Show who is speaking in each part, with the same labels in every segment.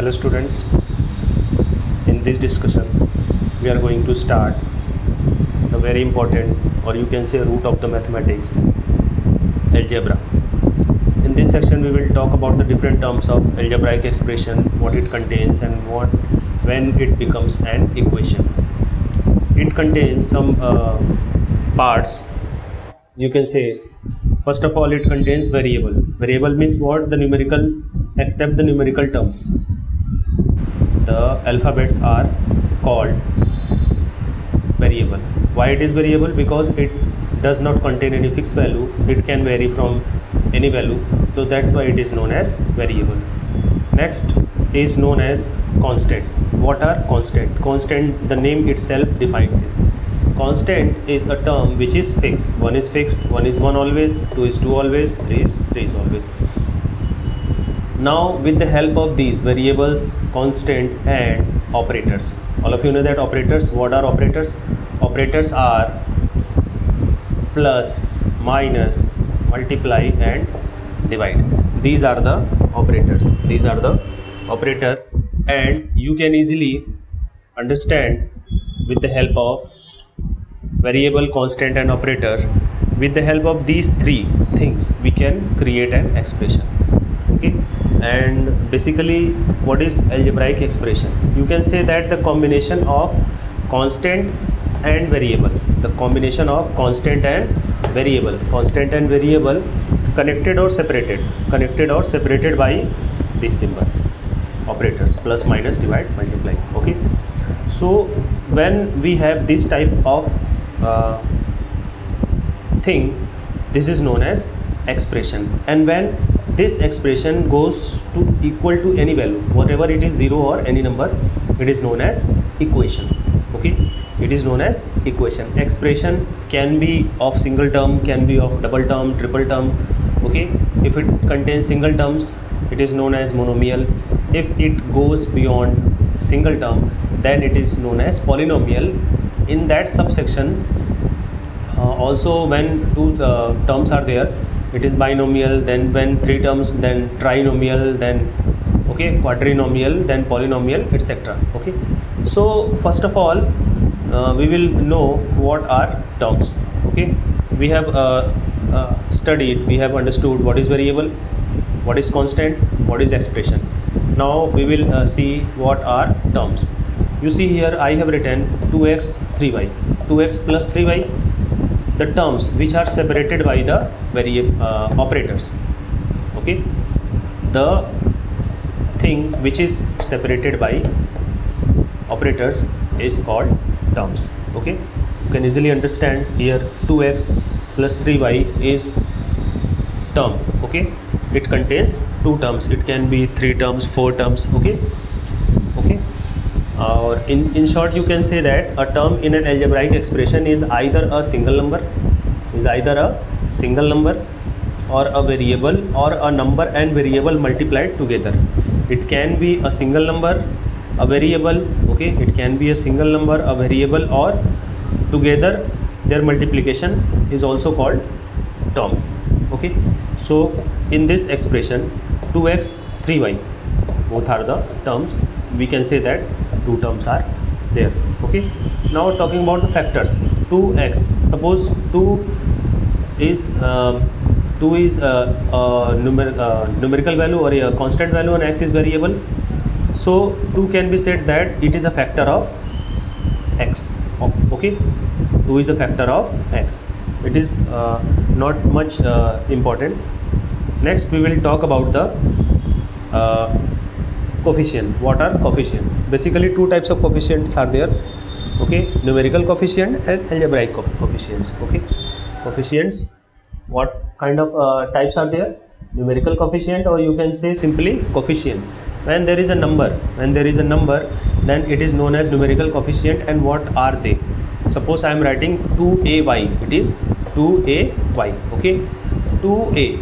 Speaker 1: Hello students, in this discussion we are going to start the very important, or you can say root of the mathematics, algebra. In this section we will talk about the different terms of algebraic expression, what it contains and when it becomes an equation. It contains some parts, you can say. First of all, it contains variable. Variable means what? The numerical, except the numerical terms. The alphabets are called variable. Why it is variable? Because it does not contain any fixed value. It can vary from any value. So that's why it is known as variable. Next is known as constant. What are constant? Constant, the name itself defines it. Constant is a term which is fixed. One is fixed, one is one always, two is two always, three is always. Now with the help of these variables, constant and operators, all of you know that operators. What are operators? Operators are plus, minus, multiply and divide. These are the operators. These are the operator, and you can easily understand with the help of variable, constant and operator. With the help of these three things we can create an expression. Okay, and basically what is algebraic expression? You can say that the combination of constant and variable, the combination of constant and variable connected or separated by these symbols, operators, plus, minus, divide, multiply. Okay, so when we have this type of thing, this is known as expression. And when this expression goes to equal to any value, whatever it is, 0 or any number, it is known as equation. Okay, it is known as equation. Expression can be of single term, can be of double term, triple term. Okay, if it contains single terms, it is known as monomial. If it goes beyond single term, then it is known as polynomial. In that subsection, also when two terms are there, it is binomial. Then when three terms, then trinomial, then okay, quadrinomial, then polynomial, etc. Okay, so first of all we will know what are terms. Okay, we have studied, we have understood what is variable, what is constant, what is expression. Now we will see what are terms. You see here I have written 2x 3y, 2x plus 3y, the terms which are separated by the operators. Okay, the thing which is separated by operators is called terms. Okay, you can easily understand here 2x plus 3y is term. Okay, it contains two terms, it can be three terms, four terms. Okay, or in short you can say that a term in an algebraic expression is either a single number, or a variable, or a number and variable multiplied together. It can be a single number, a variable. Okay, it can be a single number, a variable, or together their multiplication is also called term. Okay, so in this expression 2x 3y, both are the terms. We can say that two terms are there. Okay, now talking about the factors. 2x, suppose 2 is numerical value or a constant value, and x is variable. So 2 can be said that it is a factor of x. Okay, 2 is a factor of x. It is not much important. Next we will talk about the coefficient. What are coefficient? Basically two types of coefficients are there. Okay, numerical coefficient and algebraic coefficients. Okay, coefficients, what kind of types are there? Numerical coefficient, or you can say simply coefficient. When there is a number, then it is known as numerical coefficient. And what are they? Suppose I am writing 2ay, it is 2ay. Okay, 2a.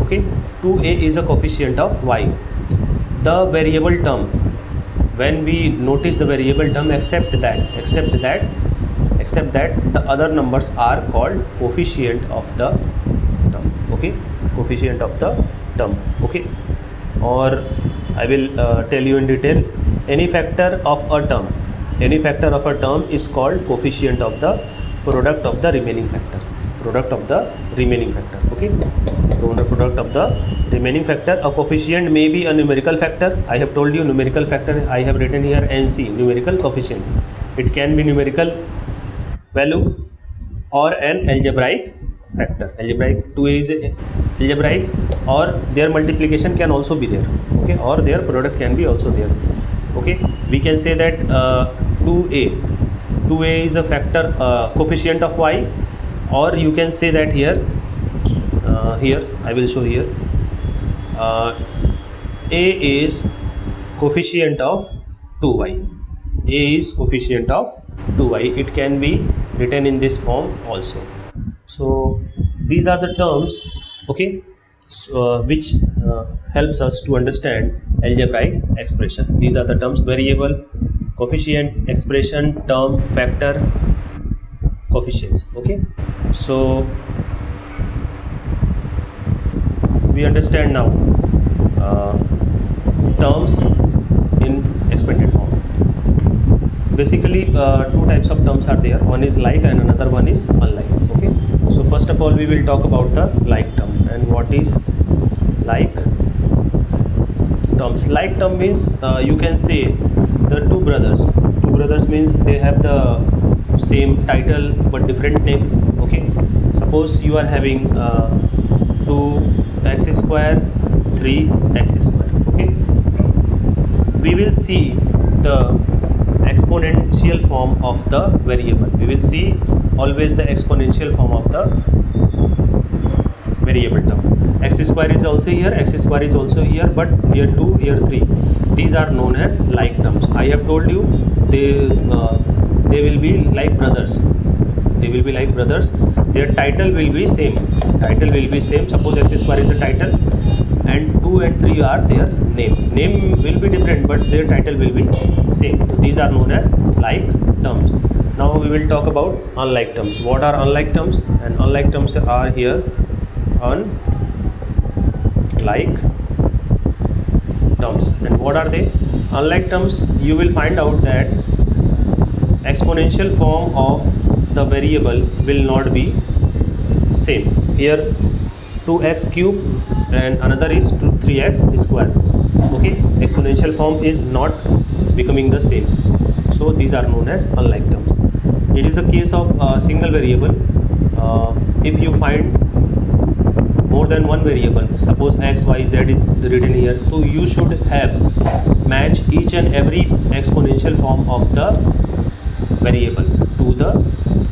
Speaker 1: Okay, 2a is a coefficient of y. The variable term, when we notice the variable term, except that the other numbers are called coefficient of the term. Okay, coefficient of the term. Okay, or I will tell you in detail. Any factor of a term is called coefficient of the product of the remaining factor. Product of the remaining factor. Okay. Product of the remaining factor. A coefficient may be a numerical factor. I have told you numerical factor. I have written here NC, numerical coefficient. It can be numerical value or an algebraic factor. Algebraic 2a is algebraic, or their multiplication can also be there. Okay, or their product can be also there. Okay, we can say that 2a is a factor coefficient of y, or you can say that here I will show here a is coefficient of 2y. A is coefficient of 2y. It can be written in this form also. So these are the terms, okay, so, which helps us to understand algebraic expression. These are the terms: variable, coefficient, expression, term, factor, coefficients. Okay, so we understand now terms in expanded form. Basically two types of terms are there. One is like and another one is unlike. Okay, so first of all we will talk about the like term. And what is like terms? Like term means you can say the two brothers means they have the same title but different name. Okay, suppose you are having 2x square, 3x square. Okay, we will see the exponential form of the variable. We will see always the exponential form of the variable term. X square is also here, x square is also here, but here 2, here 3. These are known as like terms. I have told you they will be like brothers. They will be like brothers. Their title will be same. Title will be same. Suppose x square is the title and 2 and 3 are their name. Name will be different, but their title will be same. So these are known as like terms. Now we will talk about unlike terms. What are unlike terms? And unlike terms are here. Unlike terms. And what are they? Unlike terms, you will find out that exponential form of the variable will not be same. Here 2x cube and another is 3x square. Okay, exponential form is not becoming the same. So these are known as unlike terms. It is a case of a single variable. If you find more than one variable, suppose x, y, z is written here, so you should have match each and every exponential form of the variable to the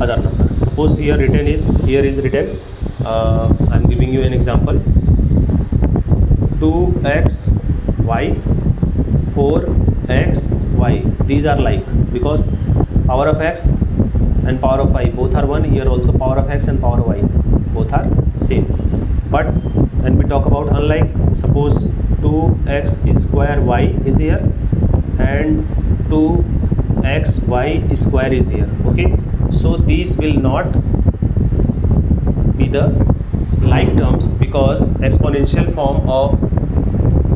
Speaker 1: other number. Suppose here is written I am giving you an example: 2x y, 4x y. These are like, because power of x and power of y both are 1. Here also power of x and power of y both are same. But when we talk about unlike, suppose 2x square y is here and 2xy square is here. Okay, so these will not be the like terms because exponential form of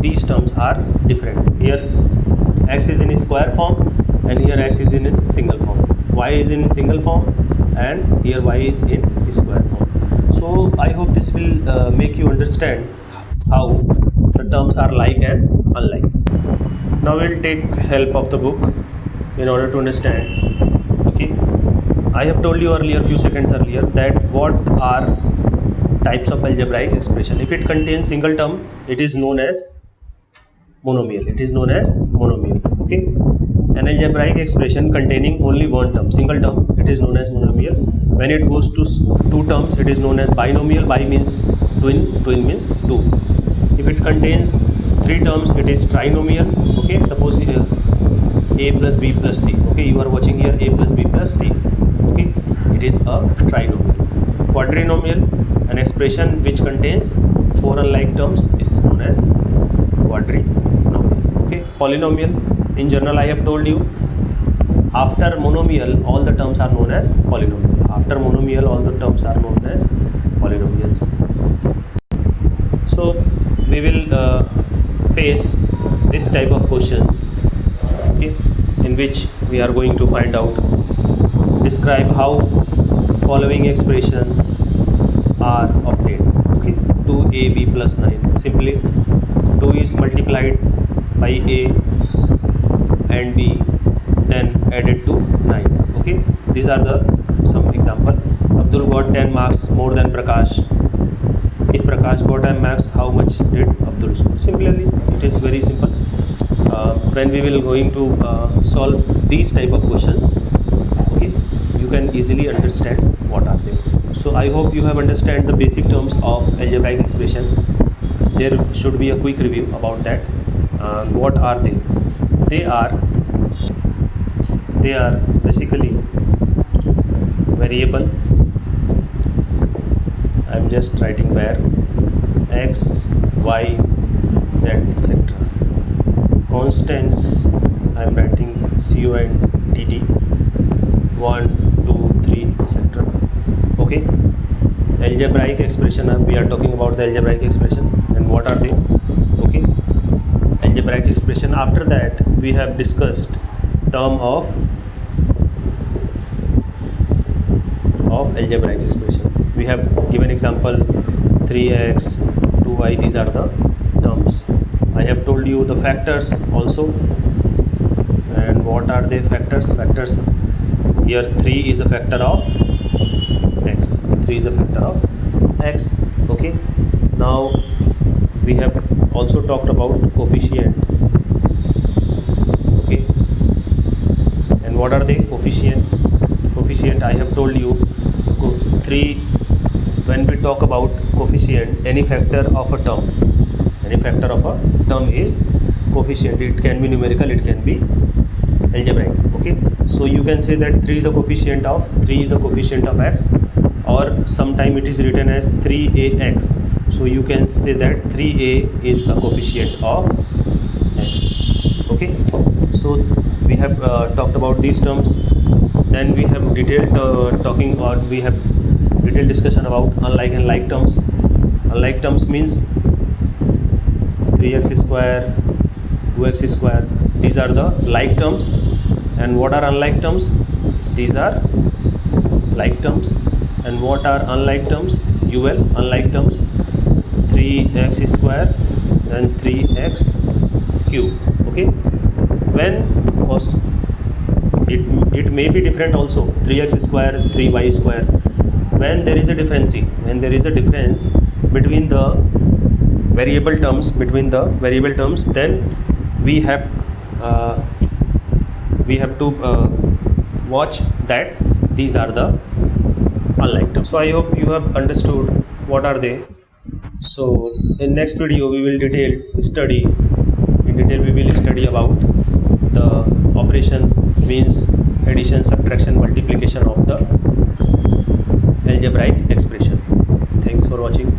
Speaker 1: these terms are different. Here x is in square form and here x is in single form. Y is in single form and here y is in square form. So I hope this will make you understand how the terms are like and unlike. Now we'll take help of the book in order to understand. Okay, I have told you earlier, few seconds earlier, that what are types of algebraic expression. If it contains single term, it is known as monomial. It is known as monomial. Okay, an algebraic expression containing only one term, single term, it is known as monomial. When it goes to two terms, it is known as binomial. Bi means twin, twin means two. If it contains three terms, it is trinomial. Okay, suppose here a plus b plus c. Okay, you are watching here a plus b plus c. Okay, it is a trinomial. Quadrinomial, an expression which contains four unlike terms, is known as quadrinomial. Okay, polynomial, in general I have told you, after monomial all the terms are known as polynomial. After monomial all the terms are known as polynomials. So we will face this type of questions, okay, in which we are going to find out, describe how following expressions are obtained. Okay, 2ab plus 9, simply 2 is multiplied by a and b, then added to 9. Okay, these are the some example. Abdul got 10 marks more than Prakash. If Prakash got 10 marks, how much did Abdul score? Similarly, it is very simple. When we will going to solve these type of questions, okay, you can easily understand what are they. So I hope you have understand the basic terms of algebraic expression. There should be a quick review about that. What are they? They are basically variable. I'm just writing where x, y, z, etc. Constants, I'm writing CONTT, 1, 2, 3, etc. Okay, algebraic expression, we are talking about the algebraic expression and what are they. Okay, algebraic expression. After that we have discussed term of algebraic expression. We have given example 3x, 2y, these are the terms. I have told you the factors also. And what are the factors? Factors, here 3 is a factor of x. 3 is a factor of x. Okay, now we have also talked about coefficient. Okay, and what are the coefficients? Coefficient, I have told you 3. When we talk about coefficient, any factor of a term is coefficient. It can be numerical, it can be algebraic. Okay, so you can say that 3 is a coefficient of x, or sometime it is written as 3ax. So you can say that 3a is a coefficient of x. Okay, so we have talked about these terms. Then we have detailed detailed discussion about unlike and like terms. Unlike terms means 3x square, 2x square. These are the like terms. And what are unlike terms? These are like terms. And what are unlike terms? UL, unlike terms, 3x square then 3x cube. Okay, when it may be different also, 3x square, 3y square. When there is a difference between the variable terms, then we have to watch that these are the unlike terms. So I hope you have understood what are they. So in next video we will study about the operation, means addition, subtraction, multiplication of the algebraic expression. Thanks for watching.